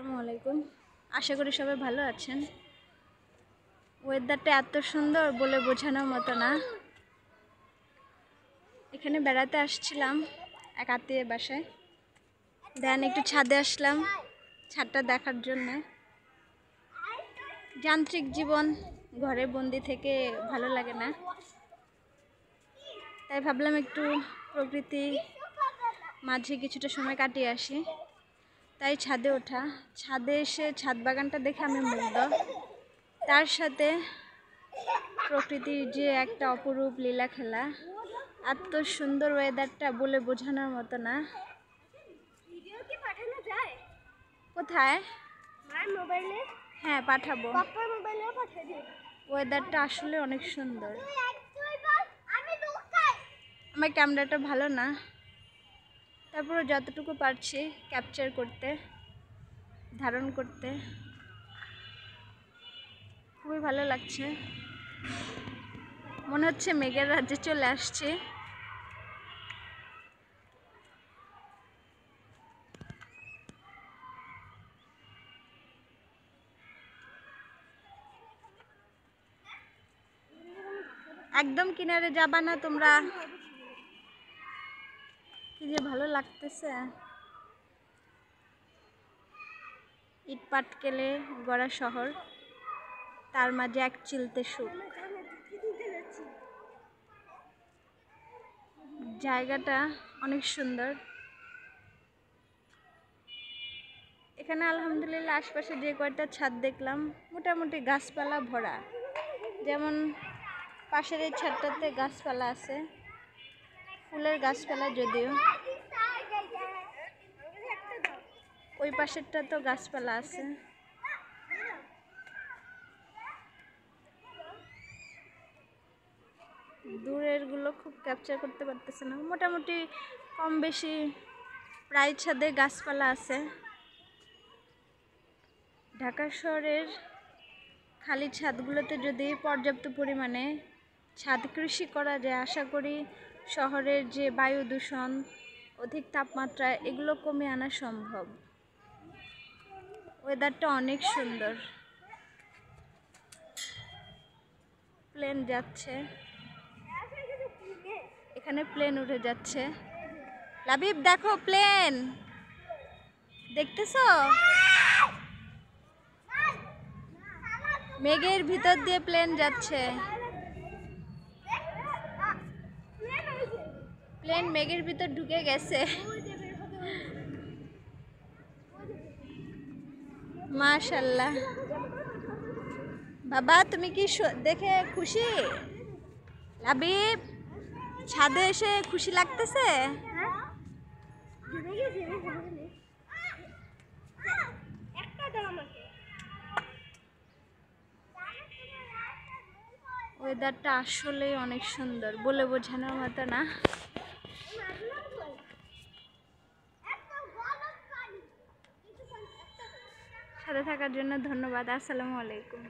আসসালামু আলাইকুম। আশা করি সবাই ভালো আছেন। ওয়েদারটা এত সুন্দর বলে বোঝানোর মতো না। এখানে বেড়াতে আসছিলাম এক আত্মীয়ের বাসায়, দেন একটু ছাদে আসলাম ছাদটা দেখার জন্যে। যান্ত্রিক জীবন, ঘরে বন্দি থেকে ভালো লাগে না, তাই ভাবলাম একটু প্রকৃতি মাঝে কিছুটা সময় কাটিয়ে আসি। তাই ছাদে ওঠা। ছাদে এসে ছাদ বাগানটা দেখে আমি মুগ্ধ। তার সাথে প্রকৃতির যে একটা অপরূপ লীলা খেলা, এত সুন্দর ওয়েদারটা বলে বোঝানোর মতো না। ভিডিও কি পাঠানো যায়? কোথায়? আমার মোবাইলে। হ্যাঁ, পাঠাবো। পাপার মোবাইলেও পাঠিয়ে দিও। ওয়েদারটা আসলে অনেক সুন্দর। আমি লুকাই। আমার ক্যামেরাটা ভালো না, তারপরে যতটুকু পারছি ক্যাপচার করতে, ধারণ করতে খুবই ভালো লাগছে। মনে হচ্ছে মেঘের রাজ্যে চলে আসছে। একদম কিনারে যাবা না তোমরা? কি যে ভালো লাগতেছে। ইট পাটকেলে গড়া শহর, তার মাঝে এক চিলতে সুখ। জায়গাটা অনেক সুন্দর। এখানে আলহামদুলিল্লাহ আশপাশে যে কয়টা ছাদ দেখলাম মোটামুটি গাছপালা ভরা। যেমন পাশের এই ছাদটাতে গাছপালা আছে, ফুলের গাছপালা, যদিও ওই পাশেরটা তো গাছপালা আছে। দূরের গুলো খুব ক্যাপচার করতে পারতেছে না। মোটামুটি কম বেশি প্রায় ছাদে গাছপালা আছে। ঢাকা শহরের খালি ছাদগুলোতে যদি পর্যাপ্ত পরিমাণে ছাদ কৃষি করা যায়, আশা করি শহরের যে বায়ু দূষণ, অধিক তাপমাত্রা, এগুলো কমে আনা সম্ভব। ওয়েদারটা অনেক সুন্দর। প্লেন যাচ্ছে, এখানে প্লেন উড়ে যাচ্ছে। লাবিব দেখো, প্লেন দেখতেছো? মেঘের ভিতর দিয়ে প্লেন যাচ্ছে। প্লেন মেঘের ভিতর ঢুকে গেছে। মাশাআল্লাহ। বাবা, তুমি কি দেখে খুশি? লাবিব, ছাদে এসে খুশি লাগতেছে? ওয়েদারটা আসলেই অনেক সুন্দর, বলে বোঝানোর মতো না। সাথে থাকার জন্য ধন্যবাদ। আসসালামু আলাইকুম।